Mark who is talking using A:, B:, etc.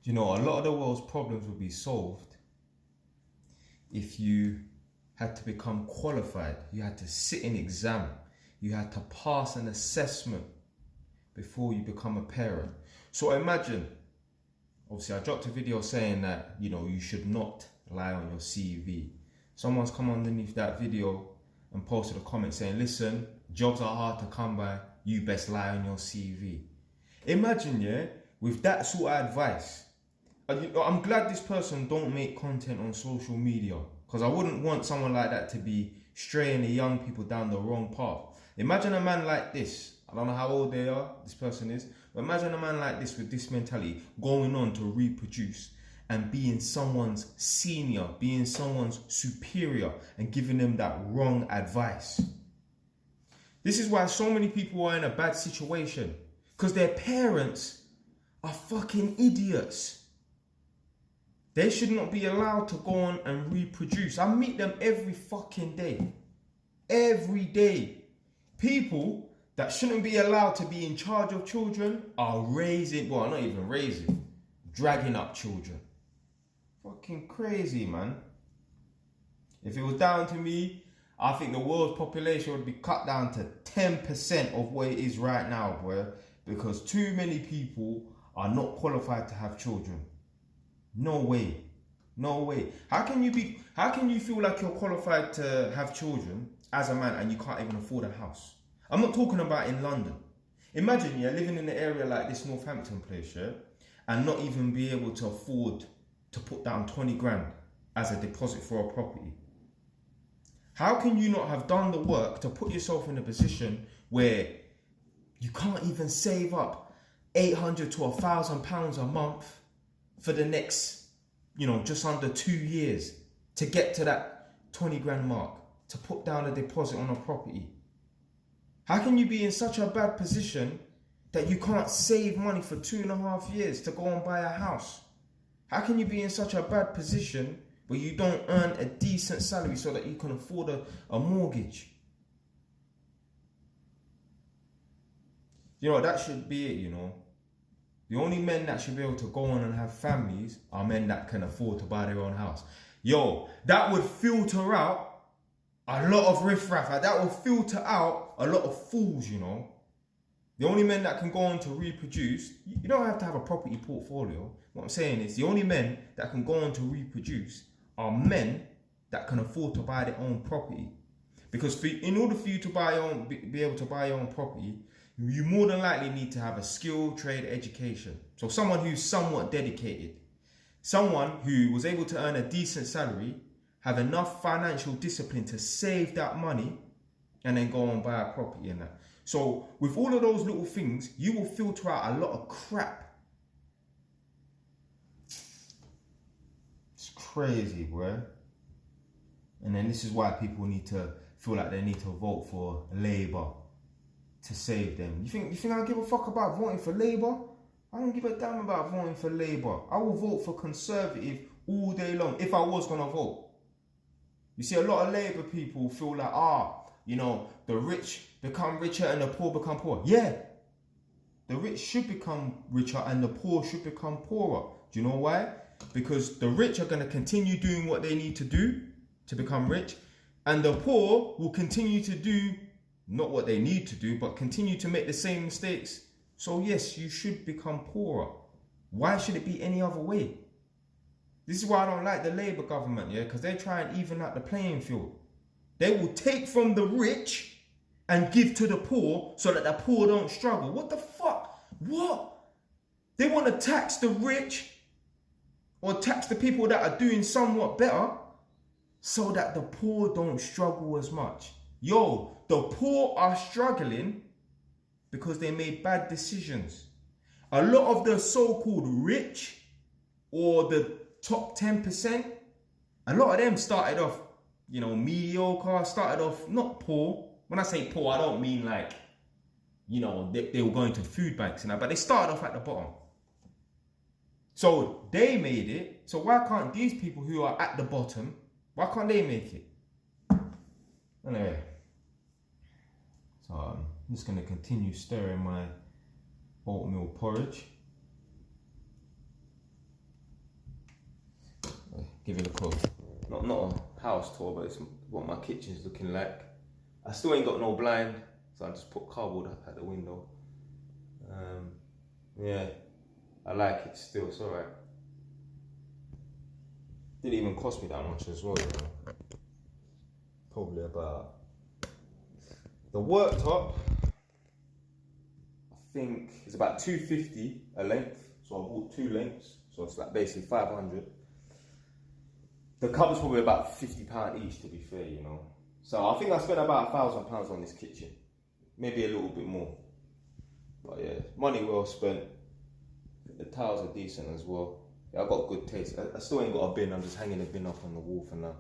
A: You know, a lot of the world's problems would be solved if you had to become qualified. You had to sit an exam. You had to pass an assessment before you become a parent. So imagine, obviously I dropped a video saying that, you know, you should not lie on your CV. Someone's come underneath that video and posted a comment saying, listen, jobs are hard to come by, you best lie on your CV. Imagine, yeah, with that sort of advice. I'm glad this person don't make content on social media, because I wouldn't want someone like that to be straying the young people down the wrong path. Imagine a man like this. I don't know how old this person is, but imagine a man like this with this mentality going on to reproduce and being someone's senior, being someone's superior, and giving them that wrong advice. This is why so many people are in a bad situation, because their parents are fucking idiots. They should not be allowed to go on and reproduce. I meet them every fucking day. Every day. People that shouldn't be allowed to be in charge of children are raising, well, not even raising, dragging up children. Fucking crazy, man. If it was down to me, I think the world's population would be cut down to 10% of what it is right now, boy. Because too many people are not qualified to have children. No way. No way. How can you feel like you're qualified to have children as a man and you can't even afford a house? I'm not talking about in London. Imagine you're living in an area like this Northampton place, yeah, and not even be able to afford to put down 20 grand as a deposit for a property. How can you not have done the work to put yourself in a position where you can't even save up 800 to 1,000 pounds a month for the next, just under 2 years to get to that 20 grand mark, to put down a deposit on a property? How can you be in such a bad position that you can't save money for 2.5 years to go and buy a house? How can you be in such a bad position where you don't earn a decent salary so that you can afford a mortgage? That should be it, The only men that should be able to go on and have families are men that can afford to buy their own house. That would filter out a lot of riffraff. That would filter out a lot of fools, The only men that can go on to reproduce, you don't have to have a property portfolio. What I'm saying is the only men that can go on to reproduce are men that can afford to buy their own property. Because in order for you to be able to buy your own property, you more than likely need to have a skill, trade, education. So someone who's somewhat dedicated, someone who was able to earn a decent salary, have enough financial discipline to save that money, and then go and buy a property and that. So with all of those little things, you will filter out a lot of crap. It's crazy, bro. And then this is why people need to feel like they need to vote for Labour to save them. You think I give a fuck about voting for Labour? I don't give a damn about voting for Labour. I will vote for Conservative all day long if I was going to vote. You see, a lot of Labour people feel like, the rich become richer and the poor become poorer. Yeah, the rich should become richer and the poor should become poorer. Do you know why? Because the rich are going to continue doing what they need to do to become rich, and the poor will continue to do not what they need to do, but continue to make the same mistakes. So yes, you should become poorer. Why should it be any other way? This is why I don't like the Labour government, because they try and even out the playing field. They will take from the rich and give to the poor so that the poor don't struggle. What the fuck? What? They want to tax the rich or tax the people that are doing somewhat better so that the poor don't struggle as much. The poor are struggling because they made bad decisions. A lot of the so-called rich or the top 10%, a lot of them started off, mediocre, started off not poor. When I say poor, I don't mean like, they were going to food banks and that, but they started off at the bottom. So they made it. So why can't these people who are at the bottom, why can't they make it? Anyway. So I'm just going to continue stirring my oatmeal porridge. give you a look of, not a house tour, but it's what my kitchen's looking like. I still ain't got no blind, so I just put cardboard up at the window. Yeah, I like it still, it's alright. Didn't even cost me that much as well, you know. Probably about the worktop, I think it's about $250 a length, so I bought 2 lengths, so it's like basically 500. The cupboard's probably about £50 each, to be fair, you know. So I think I spent about £1,000 on this kitchen, maybe a little bit more. But yeah, money well spent. The tiles are decent as well. Yeah, I got good taste. I still ain't got a bin. I'm just hanging a bin up on the wall for now.